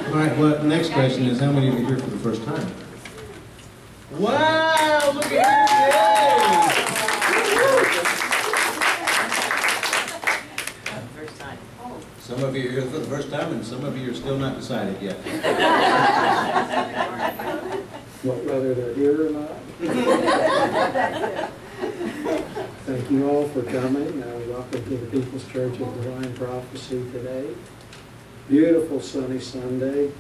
All right, well, the next question is, how many of you are here for the first time? Wow, look at you! First time. Some of you are here for the first time, and some of you are still not decided yet. What, whether they're here or not? Thank you all for coming. Welcome to the People's Church of Divine Prophecy today. Beautiful sunny Sunday.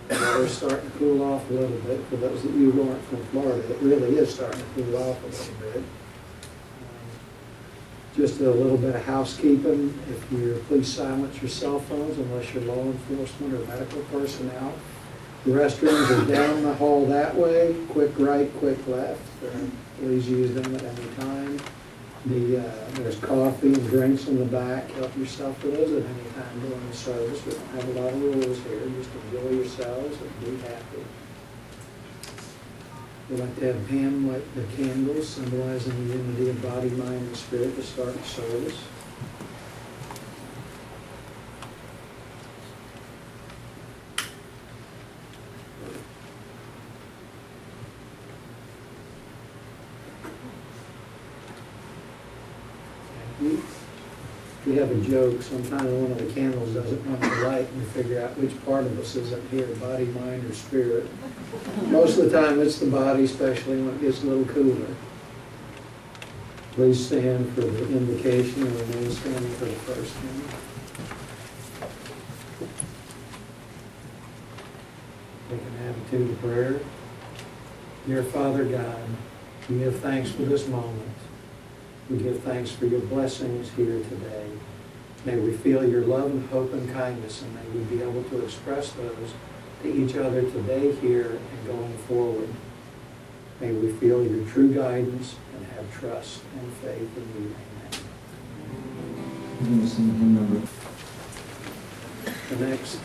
Weather's starting to cool off a little bit. For those of you who aren't from Florida, it really is starting to cool off a little bit. Just a little bit of housekeeping. If you're, please silence your cell phones unless you're law enforcement or medical personnel. The restrooms are down the hall that way. Quick right, quick left. Please use them at any time. There's coffee and drinks in the back. Help yourself to those at any time during the service. We don't have a lot of rules here. Just enjoy yourselves and be happy. We'd like to have Pam light the candles, symbolizing the unity of body, mind, and spirit to start the service. We have a joke. Sometimes one of the candles doesn't want to light, and we figure out which part of us isn't here, body, mind, or spirit. Most of the time it's the body, especially when it gets a little cooler. Please stand for the invocation and remain standing for the first hymn. Take an attitude of prayer. Dear Father God, we give thanks for this moment. We give thanks for your blessings here today. May we feel your love and hope and kindness, and may we be able to express those to each other today, here, and going forward. May we feel your true guidance and have trust and faith in you. Amen. The next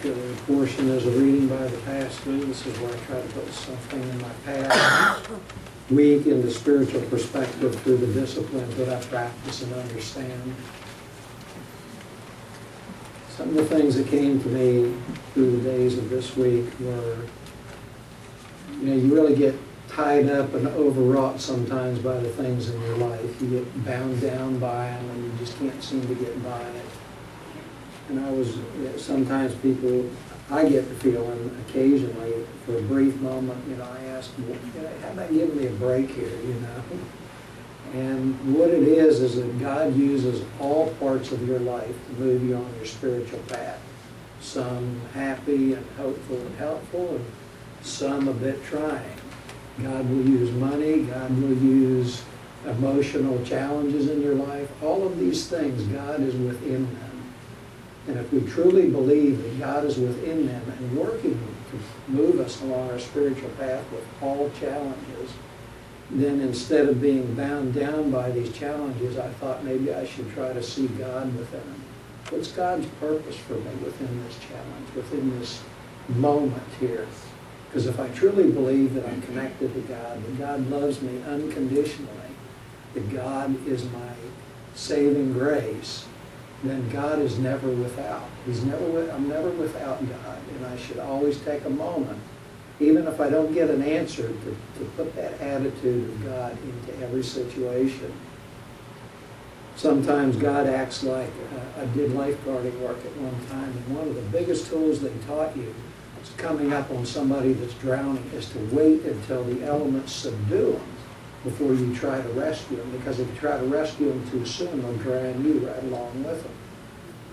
portion is a reading by the pastor. This is where I try to put something in my past week into spiritual perspective through the disciplines that I practice and understand. Some of the things that came to me through the days of this week were, you really get tied up and overwrought sometimes by the things in your life. You get bound down by them and you just can't seem to get by it. And sometimes I get the feeling occasionally, for a brief moment, I ask, how about giving me a break here, And what it is that God uses all parts of your life to move you on your spiritual path. Some happy and hopeful and helpful, and some a bit trying. God will use money, God will use emotional challenges in your life. All of these things, God is within them. And if we truly believe that God is within them and working to move us along our spiritual path with all challenges, then instead of being bound down by these challenges, I thought maybe I should try to see God within them. What's God's purpose for me within this challenge, within this moment here? Because if I truly believe that I'm connected to God, that God loves me unconditionally, that God is my saving grace, then God is never without. I'm never without God, and I should always take a moment, even if I don't get an answer, to put that attitude of God into every situation. Sometimes God acts like, I did lifeguarding work at one time, and one of the biggest tools they taught you is coming up on somebody that's drowning is to wait until the elements subdue them before you try to rescue them, because if you try to rescue them too soon, they'll drown you right along with them.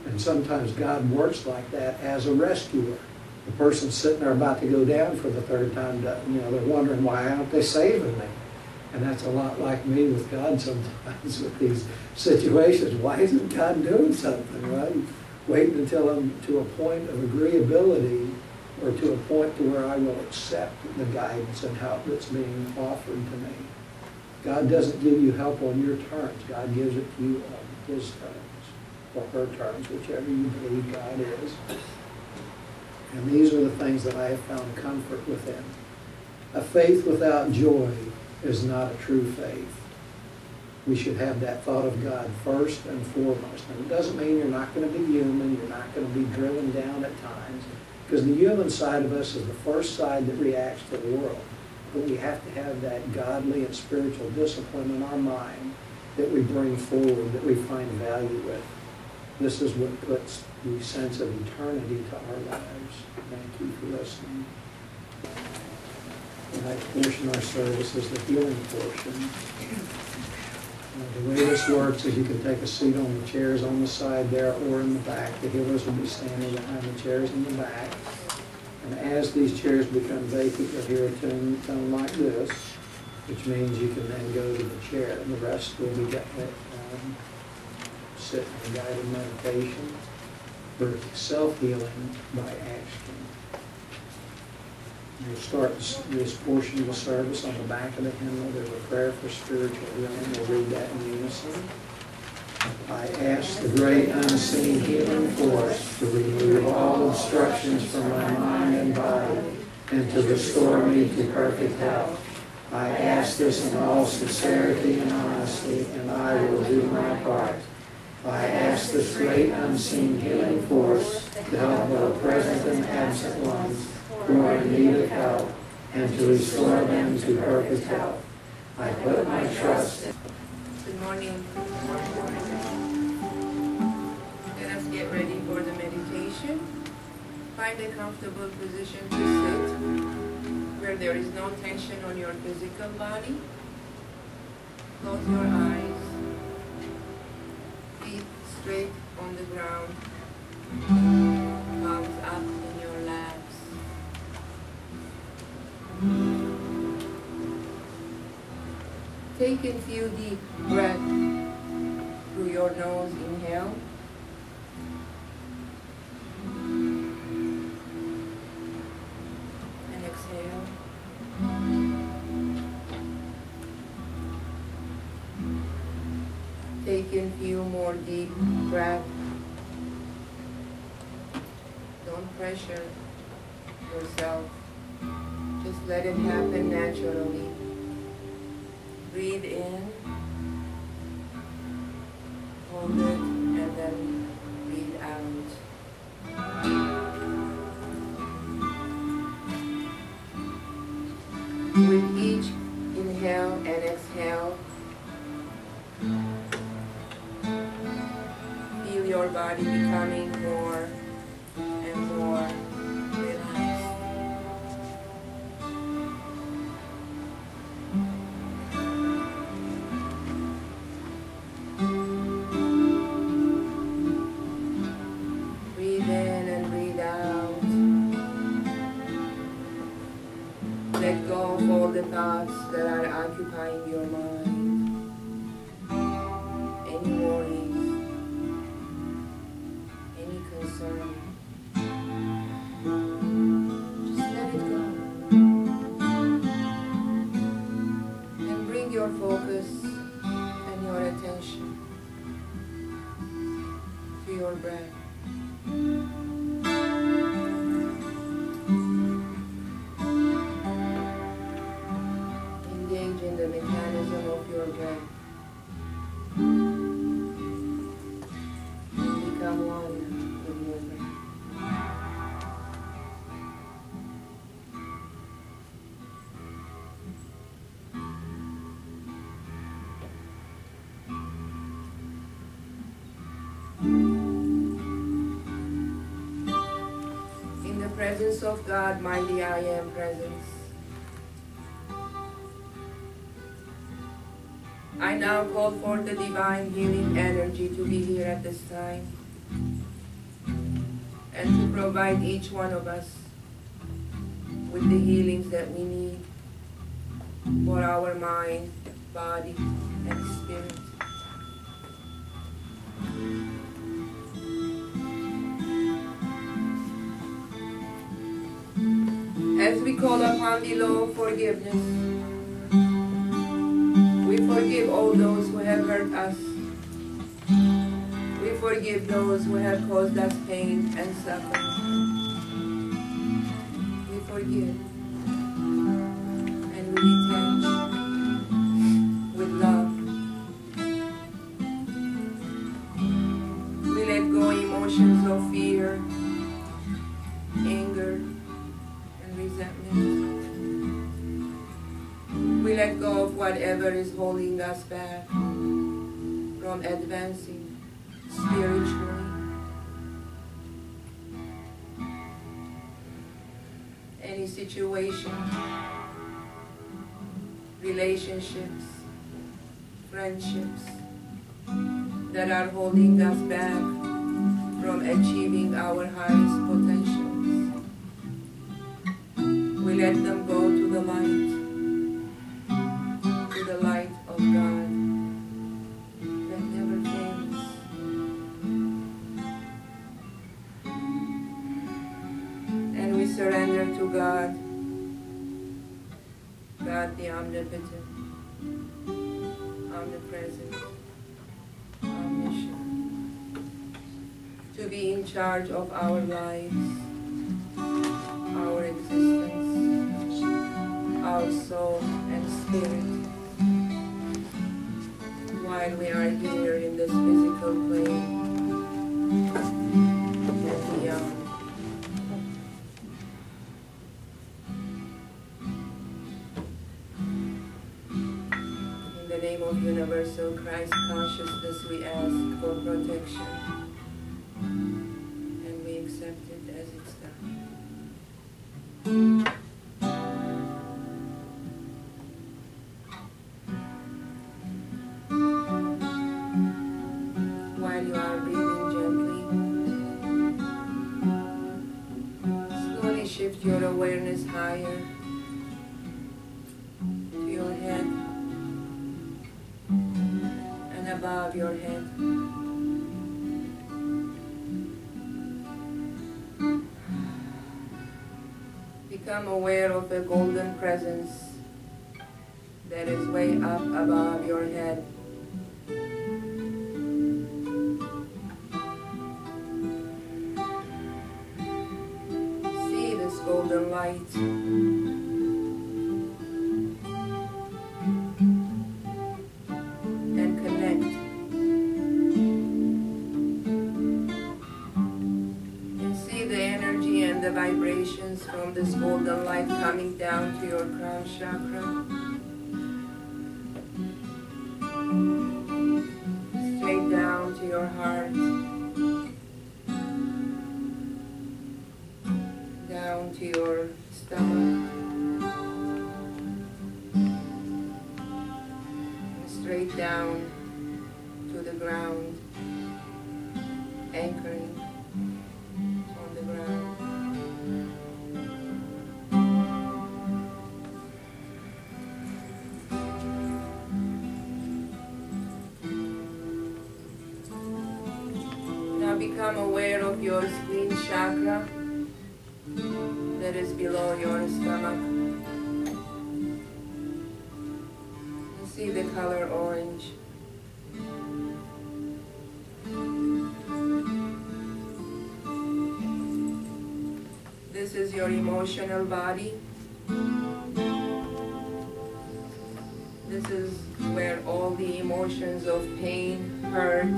And sometimes God works like that as a rescuer. The person's sitting there about to go down for the third time, they're wondering, why aren't they saving me? And that's a lot like me with God sometimes with these situations. Why isn't God doing something, right? Waiting until I'm to a point of agreeability, or to a point to where I will accept the guidance and help that's being offered to me. God doesn't give you help on your terms. God gives it to you on His terms, or her terms, whichever you believe God is. And these are the things that I have found comfort within. A faith without joy is not a true faith. We should have that thought of God first and foremost. And it doesn't mean you're not going to be human, you're not going to be driven down at times. Because the human side of us is the first side that reacts to the world. But we have to have that godly and spiritual discipline in our mind that we bring forward, that we find value with. This is what puts the sense of eternity to our lives. Thank you for listening. The next portion of our service is the healing portion. The way this works is you can take a seat on the chairs on the side there or in the back. The healers will be standing behind the chairs in the back. And as these chairs become vacant, you'll hear a tone like this, which means you can then go to the chair. And the rest will be sit in guided meditation for self-healing by Ashkhen. We'll start this portion of the service on the back of the hymnal. There's a prayer for spiritual healing. We'll read that in unison. I ask the great unseen healing force to remove all obstructions from my mind and body and to restore me to perfect health. I ask this in all sincerity and honesty, and I will do my part. I ask this great unseen healing force to help both present and absent ones who are in need of help, and to restore them to perfect health. I put my trust in. Good morning. Let us get ready for the meditation. Find a comfortable position to sit, where there is no tension on your physical body. Close your eyes. Feet straight on the ground. Palms up in your laps. Take a few deep breaths through your nose. Inhale. And exhale. Take in a few more deep breaths. Don't pressure yourself. Just let it happen naturally. Breathe in, hold it, and then breathe out. With each inhale and exhale, feel your body becoming more and more relaxed. Breathe in and breathe out. Let go of all the thoughts that are occupying your mind. Any worries, any concern. Just let it go. And bring your focus and your attention to your breath. Engage in the mechanism of your breath. Become one with your breath. In the presence of God, mighty I am presence. I now call forth the divine healing energy to be here at this time and to provide each one of us with the healings that we need for our mind, body, and spirit. As we call upon the law of forgiveness, we forgive all those who have hurt us. We forgive those who have caused us pain and suffering. We forgive and we detach with love. We let go emotions of fear, anger, let go of whatever is holding us back from advancing spiritually. Any situation, relationships, friendships that are holding us back from achieving our highest potentials. We let them go to the light of God that never fails. And we surrender to God, God the omnipotent, omnipresent, omniscient, to be in charge of our lives, our existence, our soul and spirit, while we are here in this physical plane and beyond. In the name of universal Christ consciousness, we ask for protection, and we accept it as it's done. While you are breathing gently, slowly shift your awareness higher to your head and above your head. Become aware of a golden presence that is way up above your head. See this golden light. And connect. And see the energy and the vibrations from this golden light coming down to your crown chakra. Straight down to your heart. Down to your stomach. And straight down to the ground. Anchoring on the ground. Now become aware of your spleen chakra that is below your stomach. And see the color orange. This is your emotional body. This is where all the emotions of pain, hurt,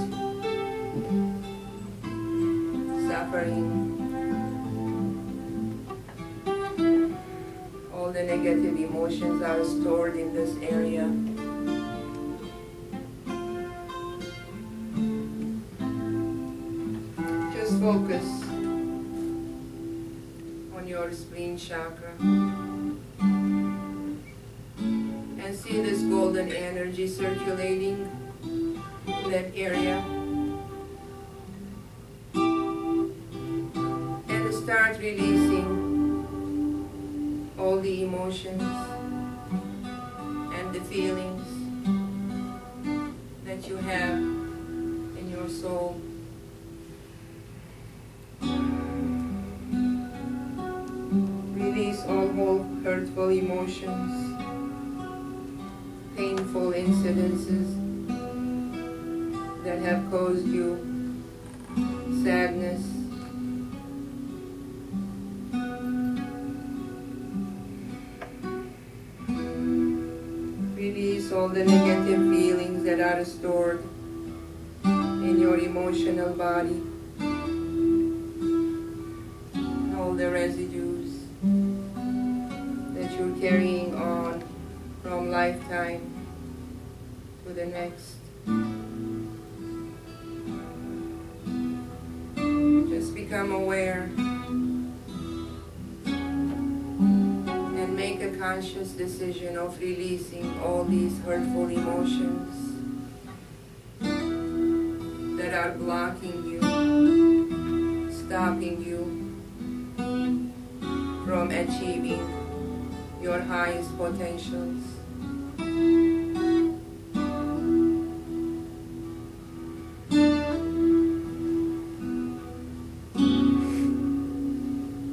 suffering, all the negative emotions are stored in this area. Just focus on your spleen chakra and see this golden energy circulating in that area. And start releasing all the emotions and the feelings that you have in your soul. Release all hurtful emotions, painful incidences that have caused you sadness, release all the negative feelings that are stored in your emotional body, all the residues that you're carrying on from from lifetime to the next. Just become aware and make a conscious decision of releasing all these hurtful emotions that are blocking you, stopping you from achieving your highest potentials.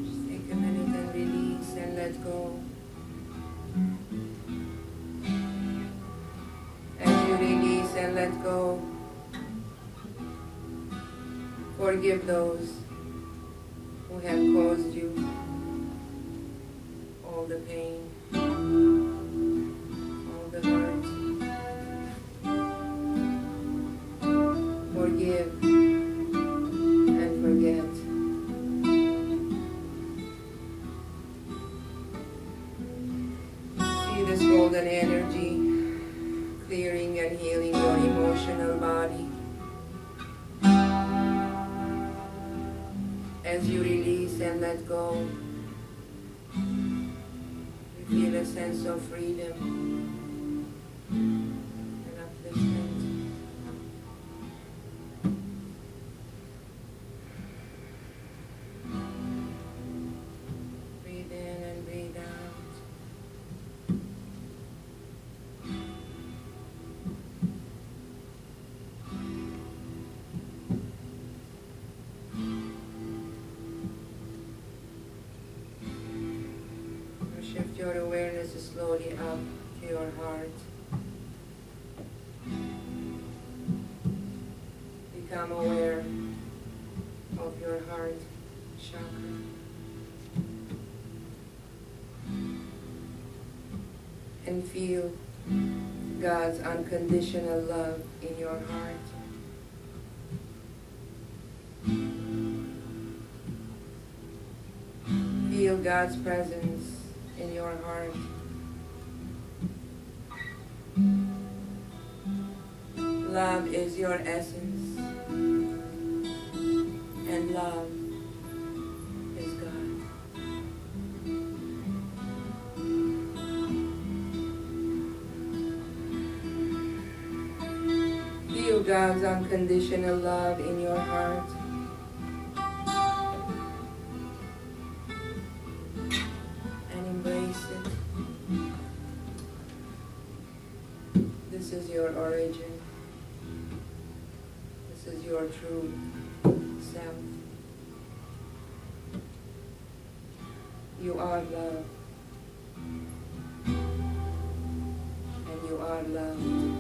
Just take a minute and release and let go. As you release and let go, forgive those who have caused you all the pain, all the hurt. Forgive and forget. See this golden energy clearing and healing your emotional body. As you release and let go, you feel a sense of freedom and upliftment. Breathe in and breathe out. Shift your awareness slowly up to your heart. Become aware of your heart chakra. And feel God's unconditional love in your heart. Feel God's presence in your heart. Love is your essence, and love is God. Feel God's unconditional love in your heart. This is your origin. This is your true self. You are love. And you are loved.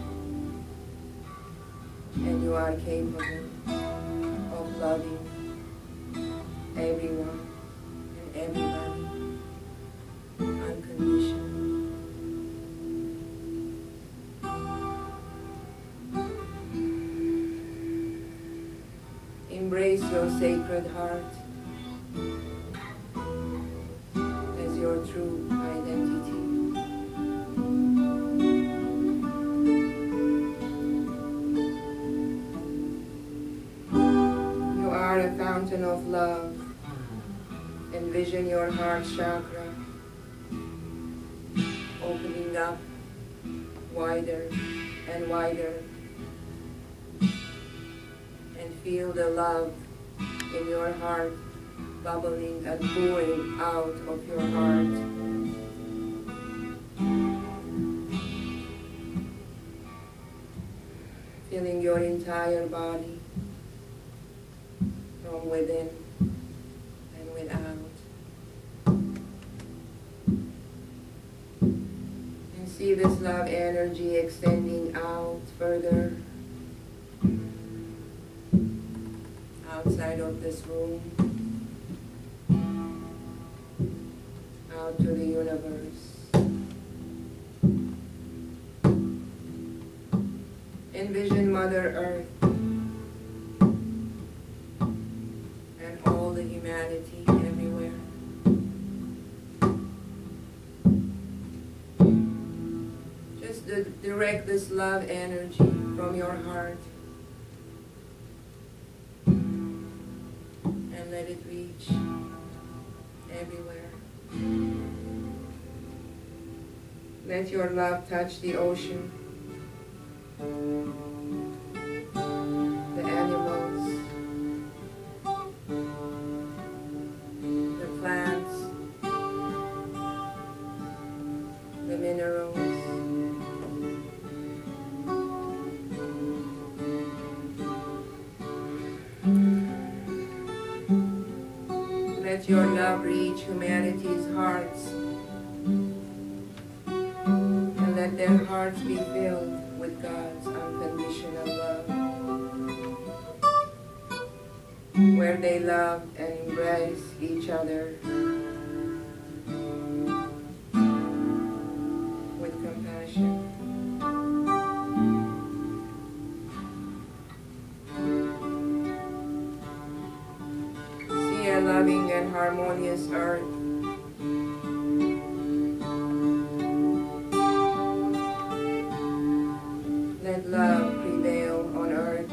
And you are capable of loving everyone and everybody unconditionally. Embrace your sacred heart as your true identity. You are a fountain of love. Envision your heart chakra opening up wider and wider. Feel the love in your heart bubbling and pouring out of your heart. Feeling your entire body from within and without. And see this love energy extending out further. Outside of this room, out to the universe. Envision Mother Earth and all the humanity everywhere. direct this love energy from your heart and let it reach everywhere. Let your love touch the ocean, the animals, the plants, the minerals. Let your love reach humanity's hearts, and let their hearts be filled with God's unconditional love, where they love and embrace each other with compassion. See a loving and harmonious earth. Let love prevail on earth.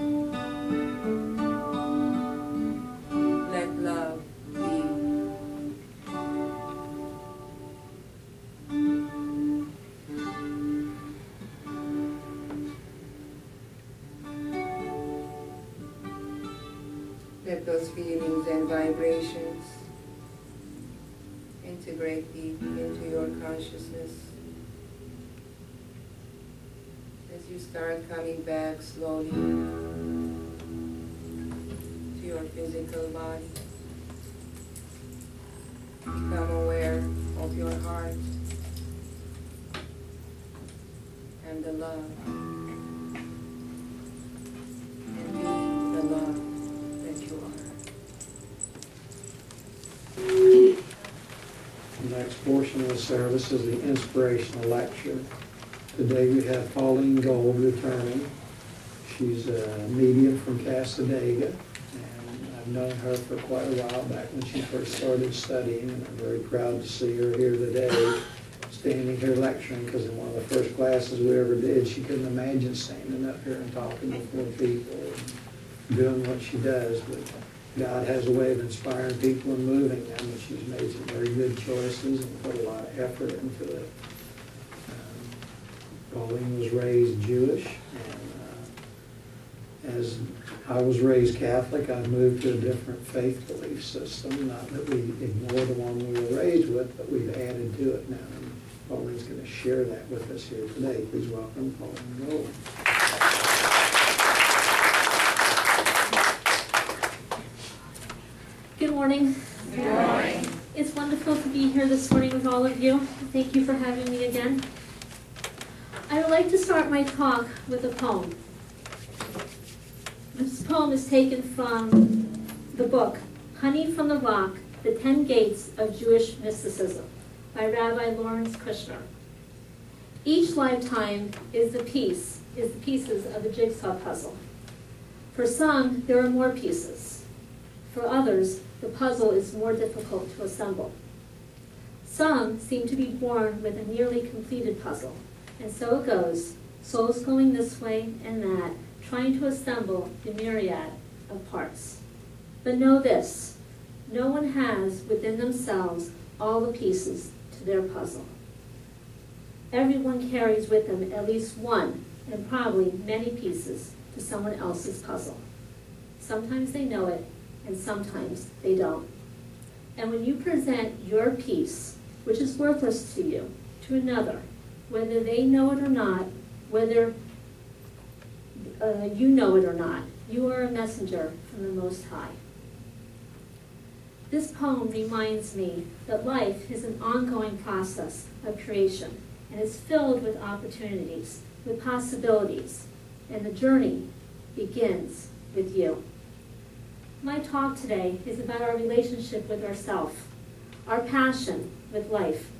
Let love be. Let those feelings and vibrations integrate deep into your consciousness. As you start coming back slowly to your physical body, become aware of your heart and the love, and be the love that you are. The next portion of the service is the inspirational lecture. Today we have Pauline Gold returning. She's a medium from Cassadaga, and I've known her for quite a while, back when she first started studying, and I'm very proud to see her here today, standing here lecturing, because in one of the first classes we ever did, she couldn't imagine standing up here and talking before people and doing what she does. But God has a way of inspiring people and moving them, and she's made some very good choices and put a lot of effort into it. Pauline was raised Jewish, and as I was raised Catholic, I moved to a different faith belief system. Not that we ignore the one we were raised with, but we've added to it now. And Pauline's going to share that with us here today. Please welcome Pauline Gold. Good morning. Good morning. It's wonderful to be here this morning with all of you. Thank you for having me again. I would like to start my talk with a poem. This poem is taken from the book, Honey from the Rock, The 10 Gates of Jewish Mysticism, by Rabbi Lawrence Kushner. Each lifetime is the pieces of a jigsaw puzzle. For some, there are more pieces. For others, the puzzle is more difficult to assemble. Some seem to be born with a nearly completed puzzle. And so it goes, souls going this way and that, trying to assemble the myriad of parts. But know this, no one has within themselves all the pieces to their puzzle. Everyone carries with them at least one, and probably many pieces to someone else's puzzle. Sometimes they know it, and sometimes they don't. And when you present your piece, which is worthless to you, to another, whether they know it or not, whether you know it or not, you are a messenger from the Most High. This poem reminds me that life is an ongoing process of creation, and it's filled with opportunities, with possibilities, and the journey begins with you. My talk today is about our relationship with ourselves, our passion with life.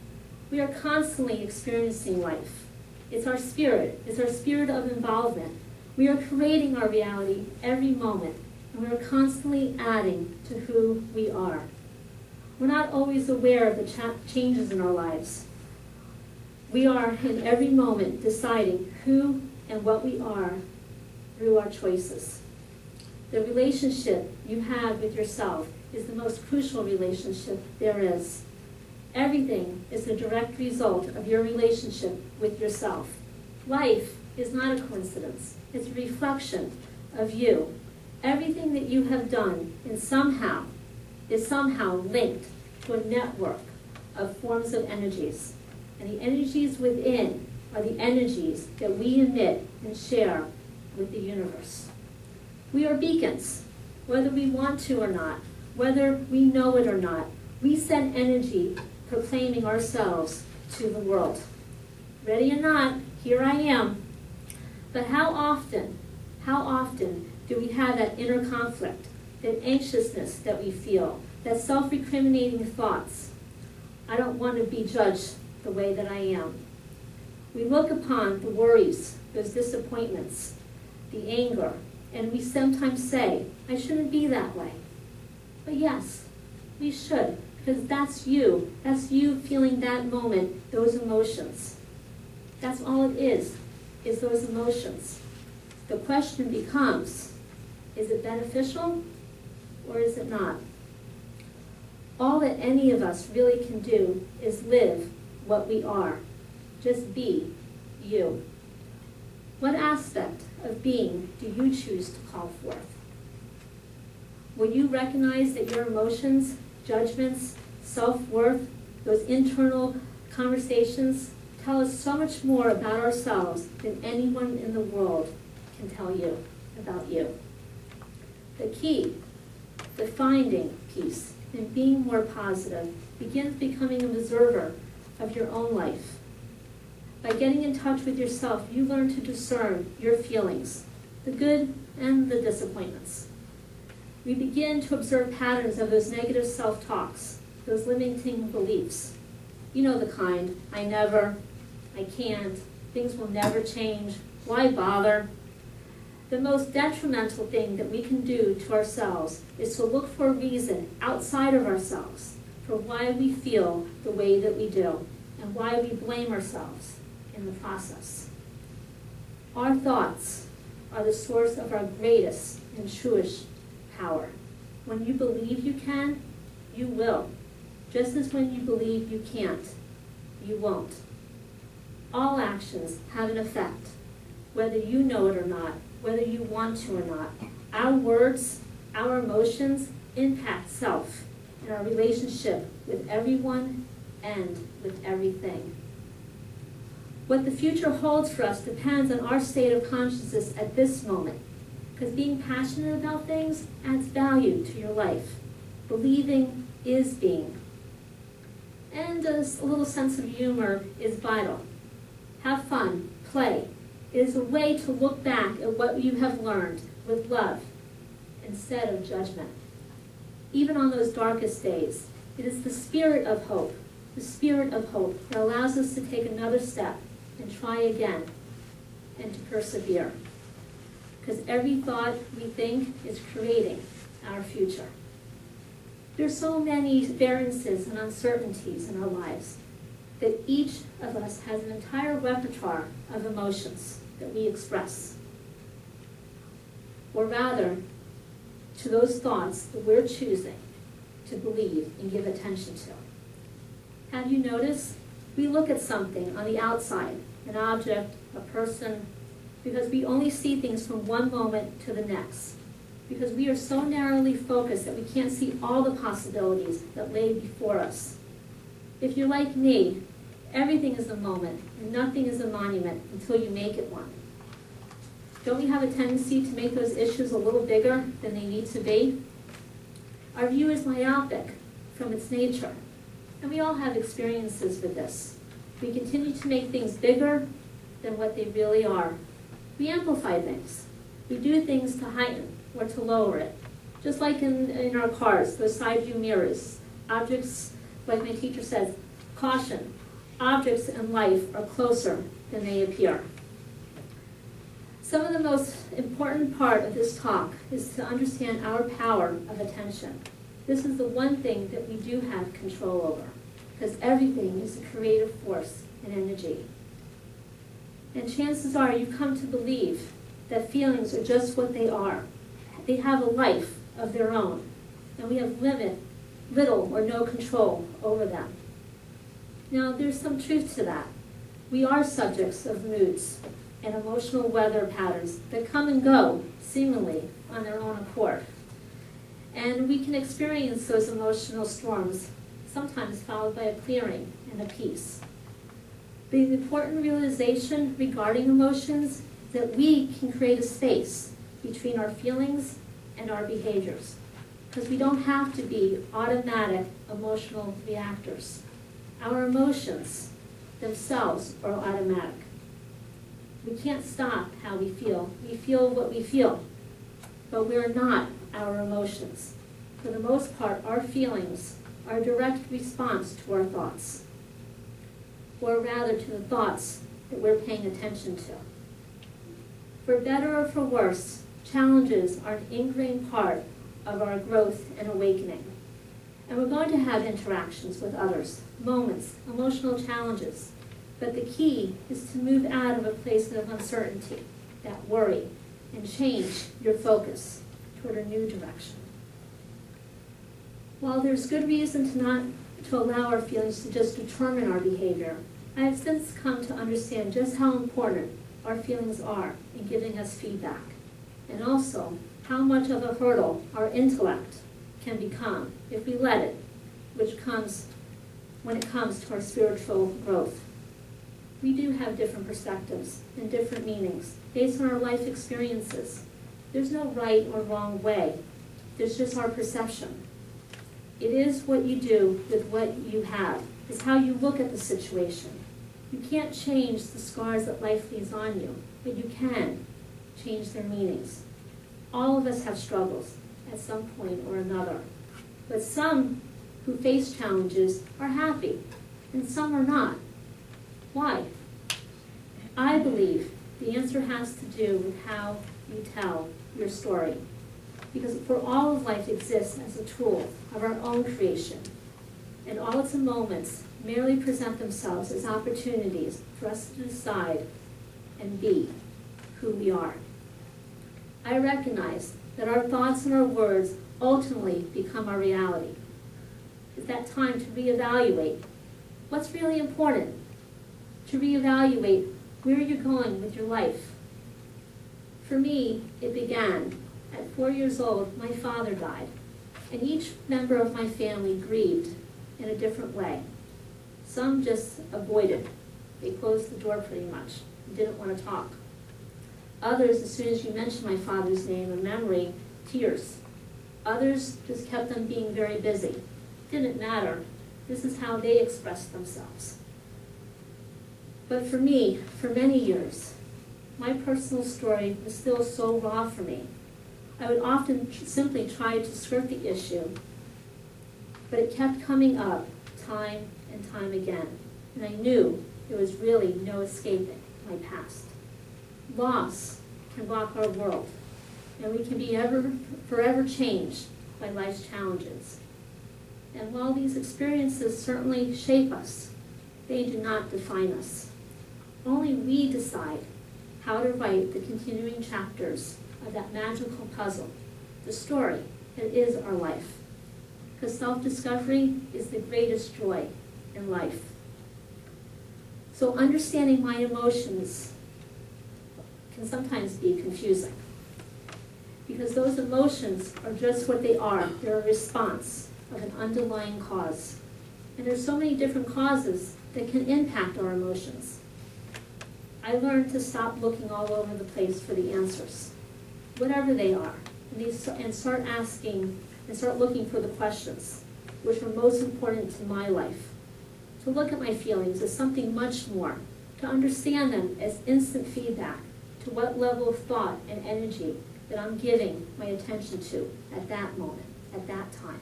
We are constantly experiencing life. It's our spirit of involvement. We are creating our reality every moment, and we are constantly adding to who we are. We're not always aware of the changes in our lives. We are in every moment deciding who and what we are through our choices. The relationship you have with yourself is the most crucial relationship there is. Everything is a direct result of your relationship with yourself. Life is not a coincidence. It's a reflection of you. Everything that you have done is somehow linked to a network of forms of energies. And the energies within are the energies that we emit and share with the universe. We are beacons, whether we want to or not, whether we know it or not. We send energy proclaiming ourselves to the world. Ready or not, here I am. But how often do we have that inner conflict, that anxiousness that we feel, that self-recriminating thoughts? I don't want to be judged the way that I am. We look upon the worries, those disappointments, the anger, and we sometimes say, I shouldn't be that way. But yes, we should, because that's you. That's you feeling that moment, those emotions. That's all it is those emotions. The question becomes, is it beneficial or is it not? All that any of us really can do is live what we are. Just be you. What aspect of being do you choose to call forth? Will you recognize that your emotions, judgments, self-worth, those internal conversations tell us so much more about ourselves than anyone in the world can tell you about you? The key, the finding piece, in being more positive begins becoming an observer of your own life. By getting in touch with yourself, you learn to discern your feelings, the good and the disappointments. We begin to observe patterns of those negative self-talks, those limiting beliefs. You know the kind, I never, I can't, things will never change, why bother? The most detrimental thing that we can do to ourselves is to look for a reason outside of ourselves for why we feel the way that we do and why we blame ourselves in the process. Our thoughts are the source of our greatest and truest power. When you believe you can, you will. Just as when you believe you can't, you won't. All actions have an effect, whether you know it or not, whether you want to or not. Our words, our emotions impact self and our relationship with everyone and with everything. What the future holds for us depends on our state of consciousness at this moment, because being passionate about things adds value to your life. Believing is being. And a little sense of humor is vital. Have fun, play. It is a way to look back at what you have learned with love instead of judgment. Even on those darkest days, it is the spirit of hope that allows us to take another step and try again and to persevere. Because every thought we think is creating our future. There's so many variances and uncertainties in our lives that each of us has an entire repertoire of emotions that we express. Or rather, to those thoughts that we're choosing to believe and give attention to. Have you noticed? We look at something on the outside, an object, a person, because we only see things from one moment to the next. Because we are so narrowly focused that we can't see all the possibilities that lay before us. If you're like me, everything is a moment, and nothing is a monument until you make it one. Don't we have a tendency to make those issues a little bigger than they need to be? Our view is myopic from its nature, and we all have experiences with this. We continue to make things bigger than what they really are. We amplify things. We do things to heighten or to lower it. Just like in our cars, those side view mirrors. Objects, like my teacher says, caution, objects in life are closer than they appear. Some of the most important part of this talk is to understand our power of attention. This is the one thing that we do have control over. because everything is a creative force and energy. And chances are you've come to believe that feelings are just what they are. They have a life of their own, and we have little or no control over them. Now, there's some truth to that. We are subjects of moods and emotional weather patterns that come and go, seemingly, on their own accord. And we can experience those emotional storms, sometimes followed by a clearing and a peace. The important realization regarding emotions is that we can create a space between our feelings and our behaviors, because we don't have to be automatic emotional reactors. Our emotions themselves are automatic. We can't stop how we feel. We feel what we feel, but we're not our emotions. For the most part, our feelings are a direct response to our thoughts, or rather to the thoughts that we're paying attention to. For better or for worse, challenges are an ingrained part of our growth and awakening. And we're going to have interactions with others, moments, emotional challenges. But the key is to move out of a place of uncertainty, that worry, and change your focus toward a new direction. While there's good reason to allow our feelings to just determine our behavior, I have since come to understand just how important our feelings are in giving us feedback, and also how much of a hurdle our intellect can become if we let it, which comes when it comes to our spiritual growth. We do have different perspectives and different meanings based on our life experiences. There's no right or wrong way. There's just our perception. It is what you do with what you have. It's how you look at the situation. You can't change the scars that life leaves on you, but you can change their meanings. All of us have struggles at some point or another. But some who face challenges are happy, and some are not. Why? I believe the answer has to do with how you tell your story. Because for all of life exists as a tool of our own creation, and all its moments merely present themselves as opportunities for us to decide and be who we are. I recognize that our thoughts and our words ultimately become our reality. It's that time to reevaluate what's really important, to reevaluate where you're going with your life. For me, it began at 4 years old. My father died, and each member of my family grieved in a different way. Some just avoided. They closed the door pretty much and didn't want to talk. Others, as soon as you mentioned my father's name and memory, tears. Others just kept on being very busy. Didn't matter. This is how they expressed themselves. But for me, for many years, my personal story was still so raw for me. I would often simply try to skirt the issue, but it kept coming up time and time again, and I knew there was really no escaping my past. Loss can rock our world, and we can be forever changed by life's challenges. And while these experiences certainly shape us, they do not define us. Only we decide how to write the continuing chapters of that magical puzzle, the story that is our life. Because self-discovery is the greatest joy in life. So understanding my emotions can sometimes be confusing, because those emotions are just what they are. They're a response of an underlying cause. And there's so many different causes that can impact our emotions. I learned to stop looking all over the place for the answers, whatever they are, and start asking and start looking for the questions which are most important to my life. To look at my feelings as something much more, to understand them as instant feedback to what level of thought and energy that I'm giving my attention to at that moment, at that time.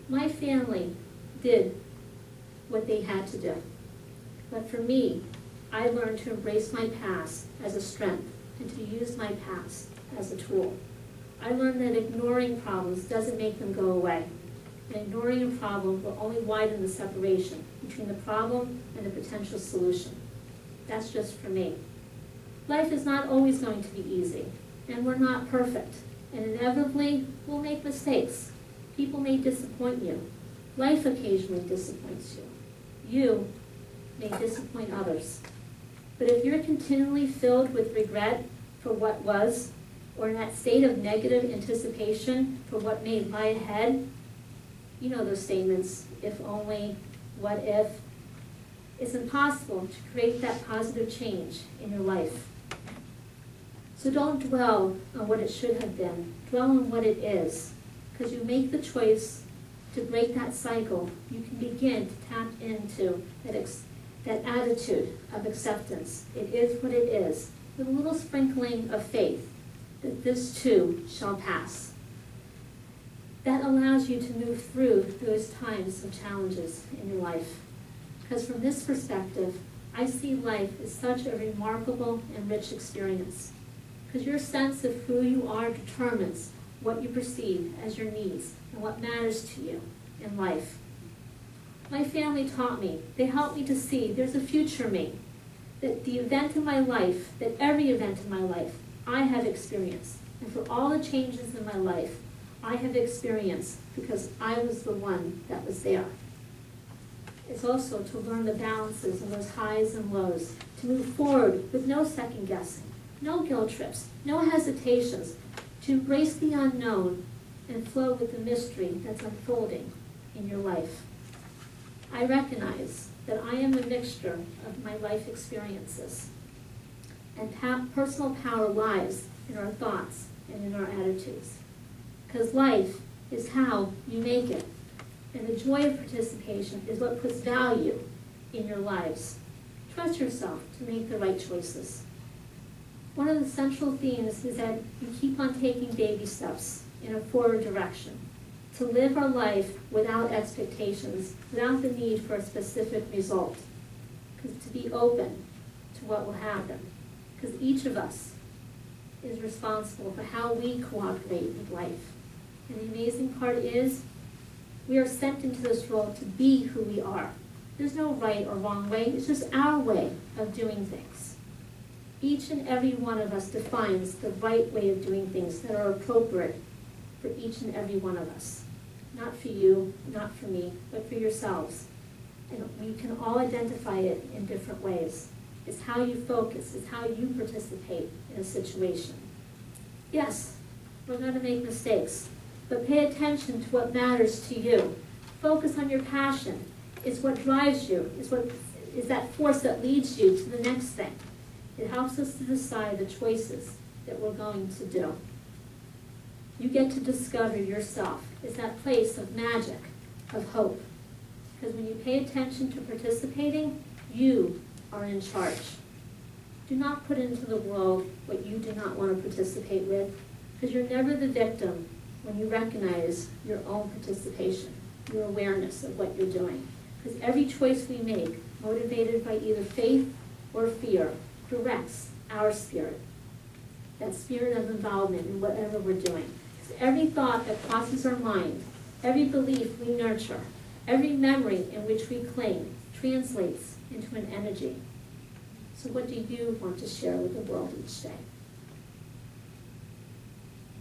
My family did what they had to do. But for me, I learned to embrace my past as a strength and to use my past as a tool. I learned that ignoring problems doesn't make them go away. and ignoring a problem will only widen the separation between the problem and the potential solution. That's just for me. Life is not always going to be easy, and we're not perfect, and inevitably we'll make mistakes. People may disappoint you. Life occasionally disappoints you. You may disappoint others. But if you're continually filled with regret for what was, or in that state of negative anticipation for what may lie ahead, you know those statements, if only, what if, it's impossible to create that positive change in your life. So don't dwell on what it should have been. Dwell on what it is. Because you make the choice to break that cycle, you can begin to tap into that attitude of acceptance. It is what it is, with a little sprinkling of faith that this too shall pass. That allows you to move through those times of challenges in your life. Because from this perspective, I see life as such a remarkable and rich experience. Because your sense of who you are determines what you perceive as your needs and what matters to you in life. My family taught me, they helped me to see there's a future me, that the event in my life, that every event in my life, I have experienced. And for all the changes in my life, I have experienced because I was the one that was there. It's also to learn the balances and those highs and lows, to move forward with no second guessing, no guilt trips, no hesitations, to embrace the unknown and flow with the mystery that's unfolding in your life. I recognize that I am a mixture of my life experiences, and personal power lies in our thoughts and in our attitudes. Because life is how you make it, and the joy of participation is what puts value in your lives. Trust yourself to make the right choices. One of the central themes is that you keep on taking baby steps in a forward direction, to live our life without expectations, without the need for a specific result, to be open to what will happen, because each of us is responsible for how we cooperate with life. And the amazing part is, we are sent into this world to be who we are. There's no right or wrong way, it's just our way of doing things. Each and every one of us defines the right way of doing things that are appropriate for each and every one of us. Not for you, not for me, but for yourselves. And we can all identify it in different ways. It's how you focus, it's how you participate in a situation. Yes, we're going to make mistakes, but pay attention to what matters to you. Focus on your passion. It's what drives you. It's that force that leads you to the next thing. It helps us to decide the choices that we're going to do. You get to discover yourself. It's that place of magic, of hope. Because when you pay attention to participating, you are in charge. Do not put into the world what you do not want to participate with, because you're never the victim when you recognize your own participation, your awareness of what you're doing. Because every choice we make, motivated by either faith or fear, directs our spirit. That spirit of involvement in whatever we're doing. Because every thought that crosses our mind, every belief we nurture, every memory in which we cling, translates into an energy. So what do you want to share with the world each day?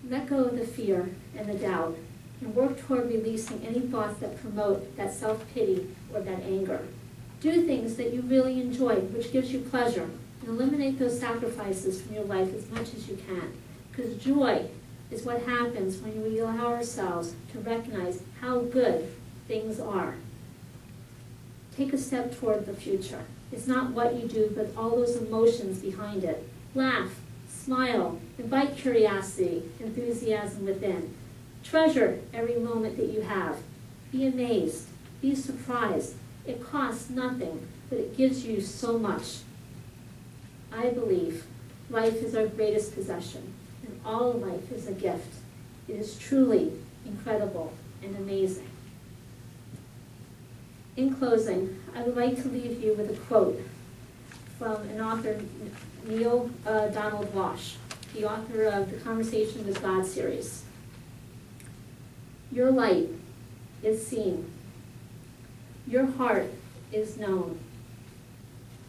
Let go of the fear and the doubt, and work toward releasing any thoughts that promote that self-pity or that anger. Do things that you really enjoy, which gives you pleasure, and eliminate those sacrifices from your life as much as you can. Because joy is what happens when we allow ourselves to recognize how good things are. Take a step toward the future. It's not what you do, but all those emotions behind it. Laugh, smile, invite curiosity, enthusiasm within. Treasure every moment that you have. Be amazed, be surprised. It costs nothing, but it gives you so much. I believe life is our greatest possession, and all life is a gift. It is truly incredible and amazing. In closing, I would like to leave you with a quote from an author, Neil Donald Walsh, the author of the Conversation with God series. Your light is seen. Your heart is known.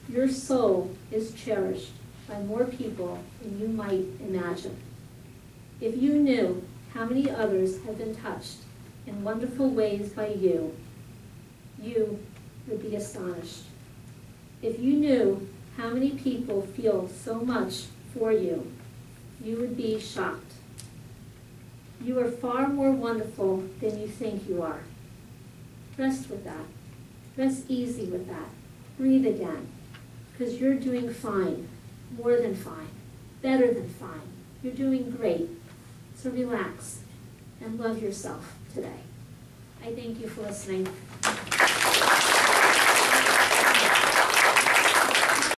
Your soul is cherished by more people than you might imagine. If you knew how many others have been touched in wonderful ways by you, you would be astonished. If you knew how many people feel so much for you, you would be shocked. You are far more wonderful than you think you are. Rest with that. Rest easy with that. Breathe again, because you're doing fine, more than fine, better than fine. You're doing great. So relax and love yourself today. I thank you for listening.